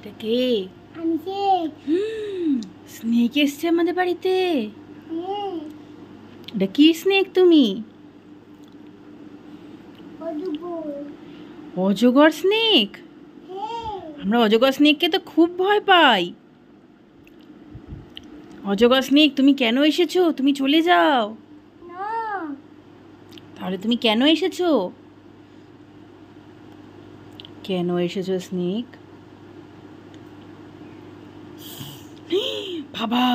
এটা কে? আমি শেখ। স্নেক এসছে আমাদের বাড়িতে। এটা কি স্নেক তুমি? অজগর স্নেক? আমরা অজগর স্নেককে তো খুব ভয় পাই। অজগর স্নেক তুমি কেন এসেছো? তুমি চলে যাও। তাহলে তুমি কেন এসেছো? কেন এসেছো স্নেক? বাবা,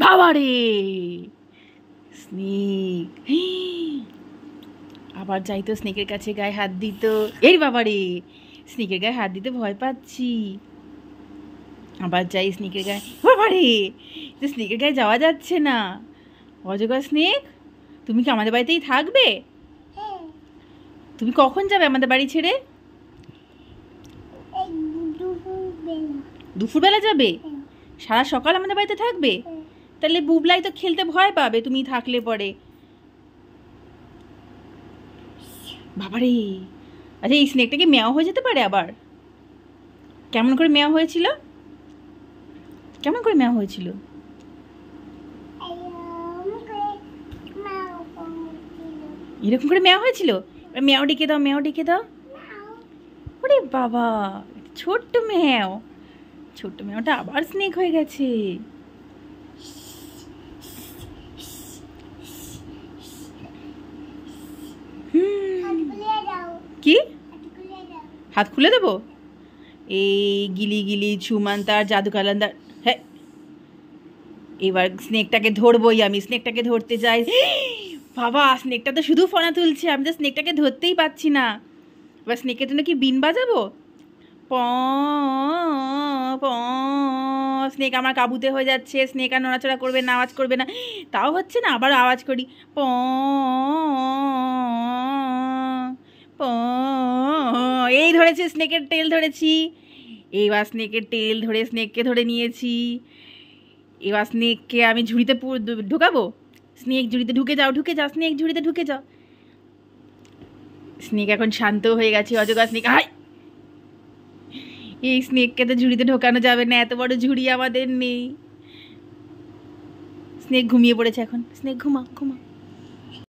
বাবা রে স্নেক! আবার যাই তো স্নেকের কাছে, গায়ে হাত দিত। এই বাবা রে, স্নেকের গায়ে হাত দিতে ভয় পাচ্ছি। আবার যাই স্নেকের গায়ে। বাবা রে, স্নেকের গায়ে যাওয়া যাচ্ছে না। অজগর স্নেক, তুমি কি আমাদের বাড়িতেই থাকবে? তুমি কখন যাবে আমাদের বাড়ি ছেড়ে? দুপুরবেলা যাবে? সারা সকাল আমাদের বাড়িতে থাকবে? তাহলে বুবলাই তো খেলতে ভয় পাবে তুমি থাকলে পরে। বাবারে, আচ্ছা এই স্নেকটা কি মেয়া হয়ে যেতে পারে আবার? কেমন করে মেয়া হয়েছিল? কেমন করে মেয়া হয়েছিল? এরকম করে মেয়া হয়েছিল? মেয়াও ডেকে দাও, মেয়াও ডেকে দাও। ওরে বাবা, ছোট্ট মেয়াও। ছোট্ট মেয়াটা আবার স্নেক হয়ে গেছে। কি? হাত খুলে দেবো? এই গিলি গিলি ছুমান তার জাদু কালান্দার। হ্যাঁ, এবার স্নেকটাকে ধরবোই আমি। স্নেকটাকে ধরতে যাই। বাবা, স্নেকটা তো শুধু ফনা তুলছে, আমি তো স্নেকটাকে ধরতেই পাচ্ছি না। এবার স্নেকের জন্য কি বিন বাজাবো? প প স্নেক আমার কাবুতে হয়ে যাচ্ছে। স্নেক আর নড়াচড়া করবে না, আওয়াজ করবে না। তাও হচ্ছে না, আবার আওয়াজ করি। প প এই ধরেছি, স্নেকের টেল ধরেছি। এইবার স্নেকের টেল ধরে স্নেককে ধরে নিয়েছি। এবার স্নেককে আমি ঝুড়িতে ঢুকাবো। স্নেক ঝুড়িতে ঢুকে যাও, ঢুকে যাও স্নেক, ঝুড়িতে ঢুকে যাও। স্নেক এখন শান্ত হয়ে গেছে। অজগর স্নেক, হাই! এই স্নেককে তো ঝুড়িতে ঢোকানো যাবে না, এত বড় ঝুড়ি আমাদের নেই। স্নেক ঘুমিয়ে পড়েছে এখন। স্নেক ঘুমা ঘুমা।